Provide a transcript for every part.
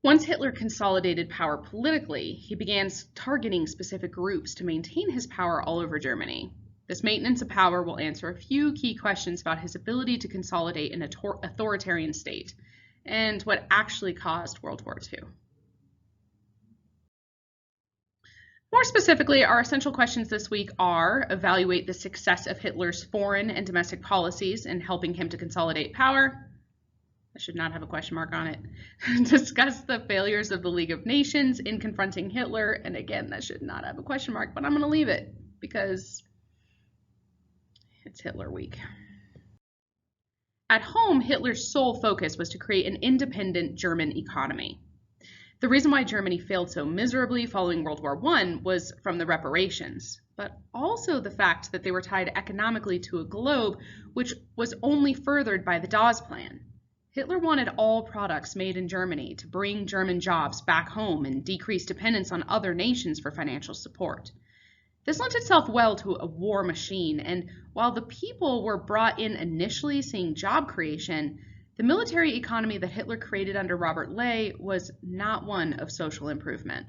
Once Hitler consolidated power politically, he began targeting specific groups to maintain his power all over Germany. This maintenance of power will answer a few key questions about his ability to consolidate an authoritarian state and what actually caused World War II. More specifically, our essential questions this week are: evaluate the success of Hitler's foreign and domestic policies in helping him to consolidate power. I should not have a question mark on it. Discuss the failures of the League of Nations in confronting Hitler. And again, that should not have a question mark, but I'm going to leave it because it's Hitler week. At home, Hitler's sole focus was to create an independent German economy. The reason why Germany failed so miserably following World War I was from the reparations, but also the fact that they were tied economically to a globe which was only furthered by the Dawes Plan. Hitler wanted all products made in Germany to bring German jobs back home and decrease dependence on other nations for financial support. This lent itself well to a war machine, and while the people were brought in initially seeing job creation, the military economy that Hitler created under Robert Ley was not one of social improvement.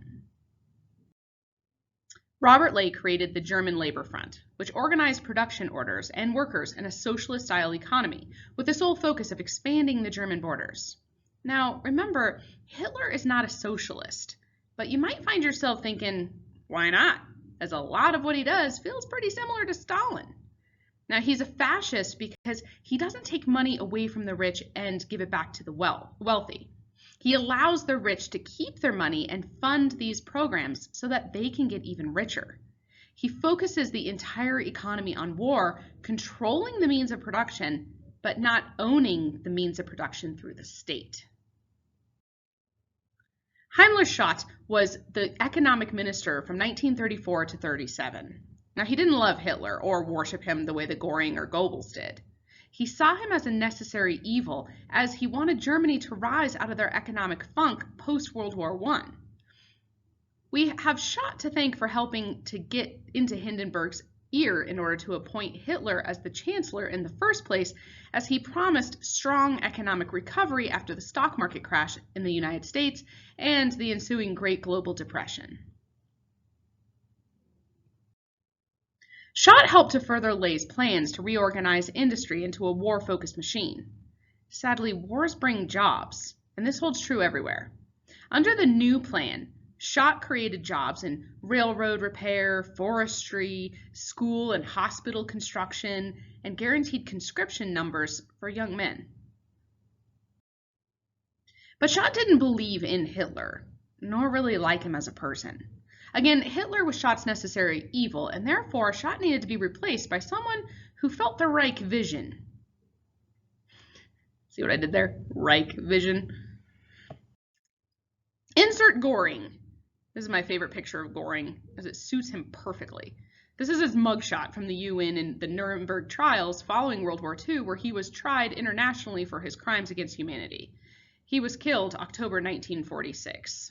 Robert Ley created the German Labor Front, which organized production orders and workers in a socialist-style economy, with the sole focus of expanding the German borders. Now, remember, Hitler is not a socialist, but you might find yourself thinking, why not? As a lot of what he does feels pretty similar to Stalin. Now, he's a fascist because he doesn't take money away from the rich and give it back to the wealthy. He allows the rich to keep their money and fund these programs so that they can get even richer. He focuses the entire economy on war, controlling the means of production, but not owning the means of production through the state. Heinrich Schott was the economic minister from 1934 to 1937. Now, he didn't love Hitler or worship him the way that Göring or Goebbels did. He saw him as a necessary evil, as he wanted Germany to rise out of their economic funk post-World War I. We have Schott to thank for helping to get into Hindenburg's ear in order to appoint Hitler as the chancellor in the first place, as he promised strong economic recovery after the stock market crash in the United States and the ensuing Great Global Depression. Schott helped to further Ley's plans to reorganize industry into a war-focused machine. Sadly, wars bring jobs, and this holds true everywhere. Under the new plan, Schott created jobs in railroad repair, forestry, school and hospital construction, and guaranteed conscription numbers for young men. But Schott didn't believe in Hitler, nor really like him as a person. Again, Hitler was Schott's necessary evil, and therefore Schott needed to be replaced by someone who felt the Reich vision. See what I did there? Reich vision. Insert Göring. This is my favorite picture of Göring, as it suits him perfectly. This is his mugshot from the UN in the Nuremberg trials following World War II, where he was tried internationally for his crimes against humanity. He was killed October 1946.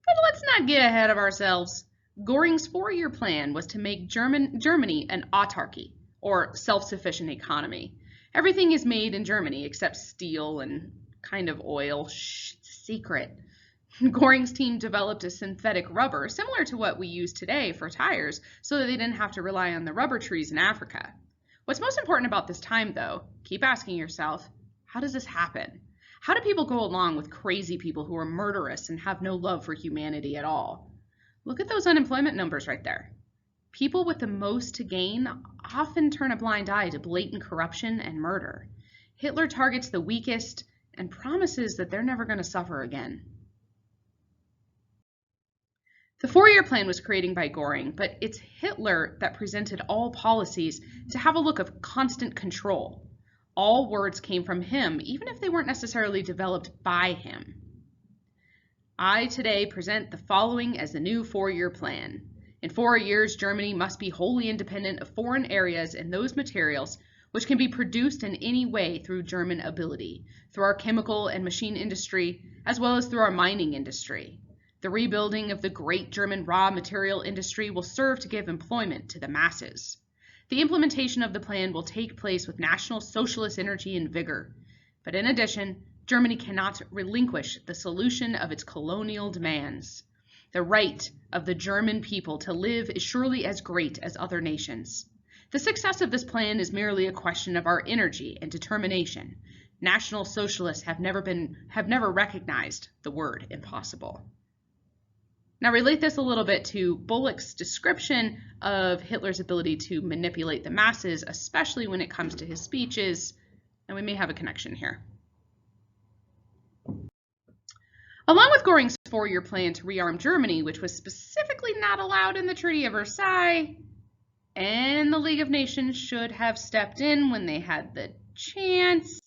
But let's not get ahead of ourselves. Göring's four-year plan was to make Germany an autarky, or self-sufficient economy. Everything is made in Germany except steel and kind of oil. Shh, secret. Göring's team developed a synthetic rubber similar to what we use today for tires so that they didn't have to rely on the rubber trees in Africa. What's most important about this time, though, keep asking yourself, how does this happen? How do people go along with crazy people who are murderous and have no love for humanity at all? Look at those unemployment numbers right there. People with the most to gain often turn a blind eye to blatant corruption and murder. Hitler targets the weakest and promises that they're never going to suffer again. The four-year plan was created by Göring, but it's Hitler that presented all policies to have a look of constant control. All words came from him, even if they weren't necessarily developed by him. I today present the following as the new four-year plan. In 4 years, Germany must be wholly independent of foreign areas and those materials which can be produced in any way through German ability, through our chemical and machine industry, as well as through our mining industry. The rebuilding of the great German raw material industry will serve to give employment to the masses. The implementation of the plan will take place with National Socialist energy and vigor. But in addition, Germany cannot relinquish the solution of its colonial demands. The right of the German people to live is surely as great as other nations. The success of this plan is merely a question of our energy and determination. National Socialists have never recognized the word impossible. Now relate this a little bit to Bullock's description of Hitler's ability to manipulate the masses, especially when it comes to his speeches, and we may have a connection here. Along with Göring's four-year plan to rearm Germany, which was specifically not allowed in the Treaty of Versailles, and the League of Nations should have stepped in when they had the chance.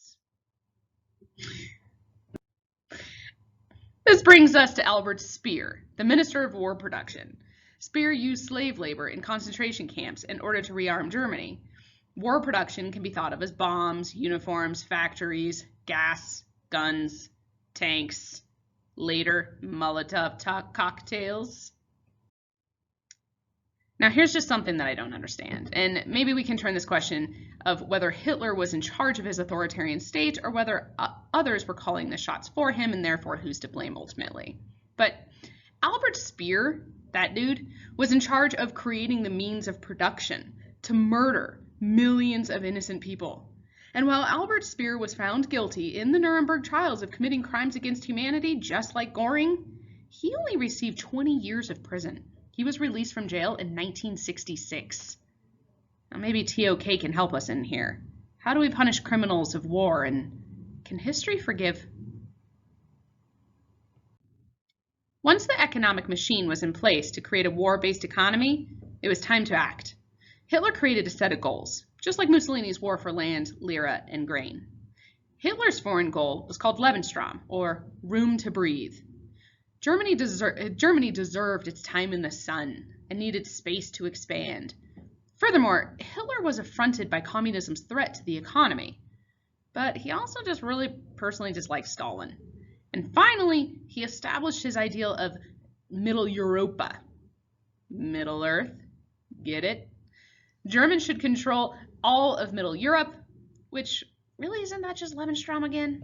This brings us to Albert Speer, the Minister of War Production. Speer used slave labor in concentration camps in order to rearm Germany. War production can be thought of as bombs, uniforms, factories, gas, guns, tanks, later Molotov cocktails. Now here's just something that I don't understand, and maybe we can turn this question of whether Hitler was in charge of his authoritarian state or whether others were calling the shots for him and therefore who's to blame ultimately. But Albert Speer, that dude, was in charge of creating the means of production to murder millions of innocent people. And while Albert Speer was found guilty in the Nuremberg trials of committing crimes against humanity, just like Göring, he only received 20 years of prison. He was released from jail in 1966. Now maybe TOK can help us in here. How do we punish criminals of war, and can history forgive? Once the economic machine was in place to create a war-based economy, it was time to act. Hitler created a set of goals, just like Mussolini's war for land, lira, and grain. Hitler's foreign goal was called Lebensraum, or room to breathe. Germany deserved its time in the sun and needed space to expand. Furthermore, Hitler was affronted by communism's threat to the economy, but he also just really personally disliked Stalin. And finally, he established his ideal of Middle Europa. Middle Earth, get it? Germans should control all of Middle Europe, which really isn't that just Lebensraum again?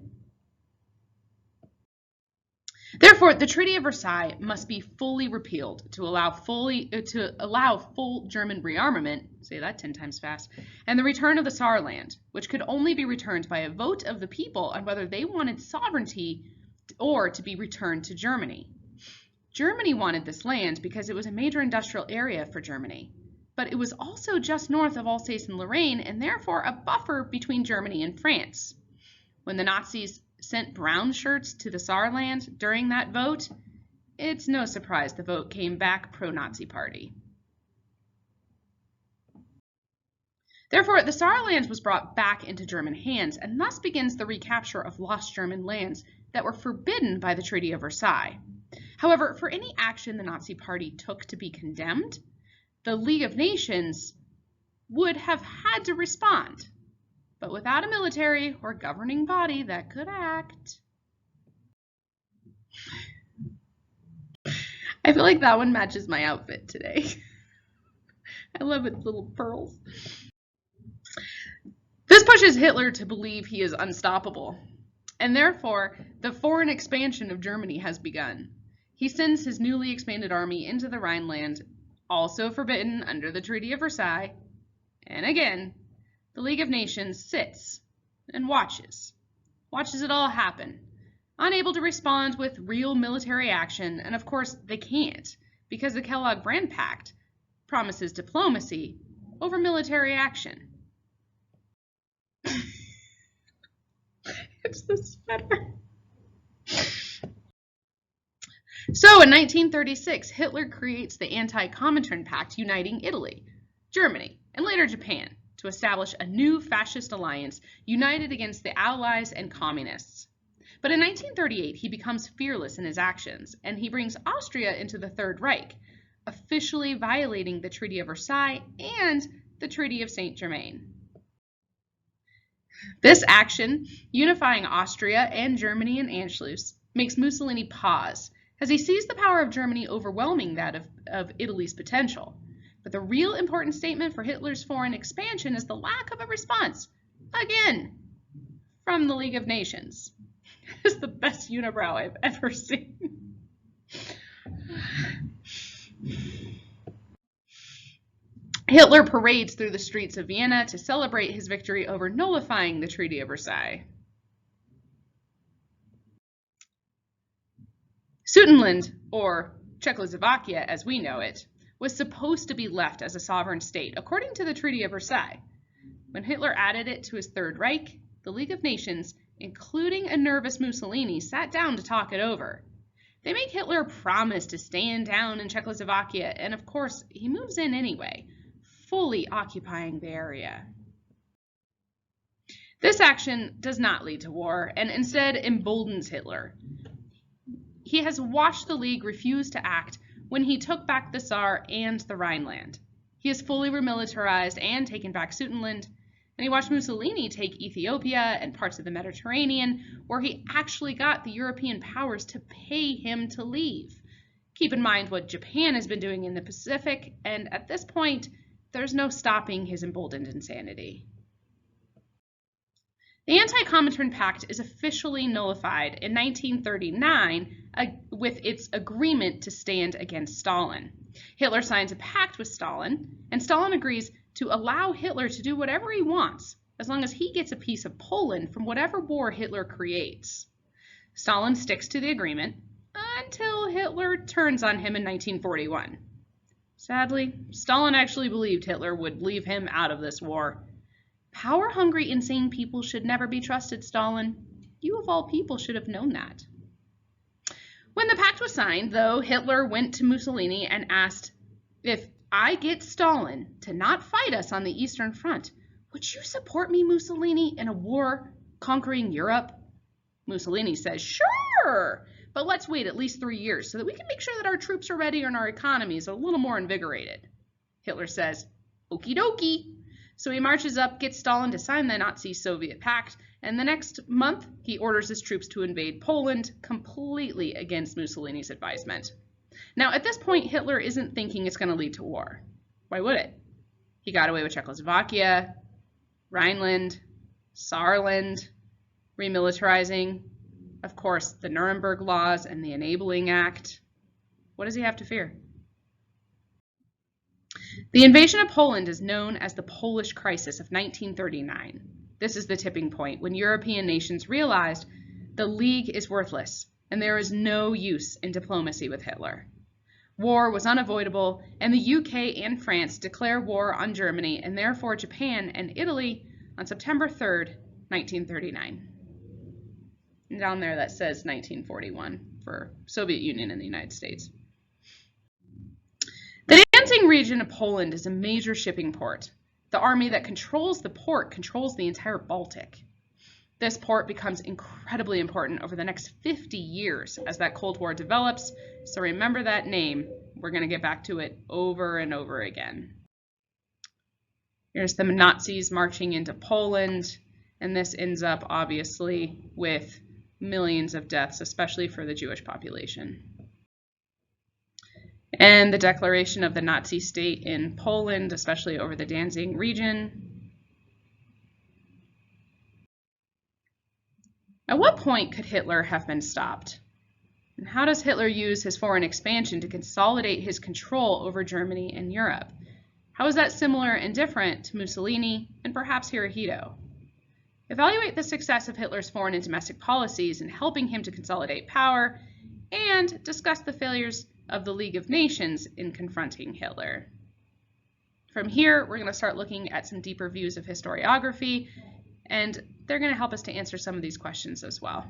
Therefore, the Treaty of Versailles must be fully repealed to allow full German rearmament, say that 10 times fast, and the return of the Saarland, which could only be returned by a vote of the people on whether they wanted sovereignty or to be returned to Germany. Germany wanted this land because it was a major industrial area for Germany, but it was also just north of Alsace and Lorraine and therefore a buffer between Germany and France. When the Nazis sent brown shirts to the Saarland during that vote, it's no surprise the vote came back pro-Nazi party. Therefore, the Saarland was brought back into German hands, and thus begins the recapture of lost German lands that were forbidden by the Treaty of Versailles. However, for any action the Nazi party took to be condemned, the League of Nations would have had to respond, but without a military or governing body that could act. I feel like that one matches my outfit today. I love its little pearls. This pushes Hitler to believe he is unstoppable, and therefore the foreign expansion of Germany has begun. He sends his newly expanded army into the Rhineland, also forbidden under the Treaty of Versailles, and again, the League of Nations sits and watches it all happen, unable to respond with real military action, and of course they can't, because the Kellogg-Briand Pact promises diplomacy over military action. It's the sweater. So in 1936, Hitler creates the Anti-Comintern Pact uniting Italy, Germany, and later Japan to establish a new fascist alliance united against the Allies and Communists. But in 1938, he becomes fearless in his actions, and he brings Austria into the Third Reich, officially violating the Treaty of Versailles and the Treaty of Saint-Germain. This action, unifying Austria and Germany in Anschluss, makes Mussolini pause, as he sees the power of Germany overwhelming that of Italy's potential. But the real important statement for Hitler's foreign expansion is the lack of a response, again, from the League of Nations. is the best unibrow I've ever seen. Hitler parades through the streets of Vienna to celebrate his victory over nullifying the Treaty of Versailles. Sudetenland, or Czechoslovakia as we know it, was supposed to be left as a sovereign state according to the Treaty of Versailles. When Hitler added it to his Third Reich, the League of Nations, including a nervous Mussolini, sat down to talk it over. They make Hitler promise to stand down in Czechoslovakia, and of course, he moves in anyway, fully occupying the area. This action does not lead to war, and instead emboldens Hitler. He has watched the League refuse to act when he took back the Saar and the Rhineland. He has fully remilitarized and taken back Sudetenland, and he watched Mussolini take Ethiopia and parts of the Mediterranean, where he actually got the European powers to pay him to leave. Keep in mind what Japan has been doing in the Pacific, and at this point, there's no stopping his emboldened insanity. The Anti-Comintern Pact is officially nullified in 1939 with its agreement to stand against Stalin. Hitler signs a pact with Stalin, and Stalin agrees to allow Hitler to do whatever he wants, as long as he gets a piece of Poland from whatever war Hitler creates. Stalin sticks to the agreement until Hitler turns on him in 1941. Sadly, Stalin actually believed Hitler would leave him out of this war. Power-hungry, insane people should never be trusted, Stalin. You of all people should have known that. When the pact was signed, though, Hitler went to Mussolini and asked, "If I get Stalin to not fight us on the Eastern Front, would you support me, Mussolini, in a war conquering Europe?" Mussolini says, "Sure, but let's wait at least 3 years so that we can make sure that our troops are ready and our economy is a little more invigorated." Hitler says, "Okie dokie." So he marches up, gets Stalin to sign the Nazi-Soviet pact, and the next month he orders his troops to invade Poland, completely against Mussolini's advisement. Now, at this point, Hitler isn't thinking it's going to lead to war. Why would it? He got away with Czechoslovakia, Rhineland, Saarland, remilitarizing, of course, the Nuremberg Laws and the Enabling Act. What does he have to fear? The invasion of Poland is known as the Polish Crisis of 1939. This is the tipping point when European nations realized the League is worthless and there is no use in diplomacy with Hitler. War was unavoidable, and the UK and France declare war on Germany and therefore Japan and Italy on September 3rd, 1939. And down there that says 1941 for Soviet Union and the United States. The Danzig region of Poland is a major shipping port. The army that controls the port controls the entire Baltic. This port becomes incredibly important over the next 50 years as that Cold War develops, so remember that name. We're going to get back to it over and over again. Here's the Nazis marching into Poland, and this ends up obviously with millions of deaths, especially for the Jewish population. And the declaration of the Nazi state in Poland, especially over the Danzig region. At what point could Hitler have been stopped? And how does Hitler use his foreign expansion to consolidate his control over Germany and Europe? How is that similar and different to Mussolini and perhaps Hirohito? Evaluate the success of Hitler's foreign and domestic policies in helping him to consolidate power, and discuss the failures of the League of Nations in confronting Hitler. From here, we're going to start looking at some deeper views of historiography, and they're going to help us to answer some of these questions as well.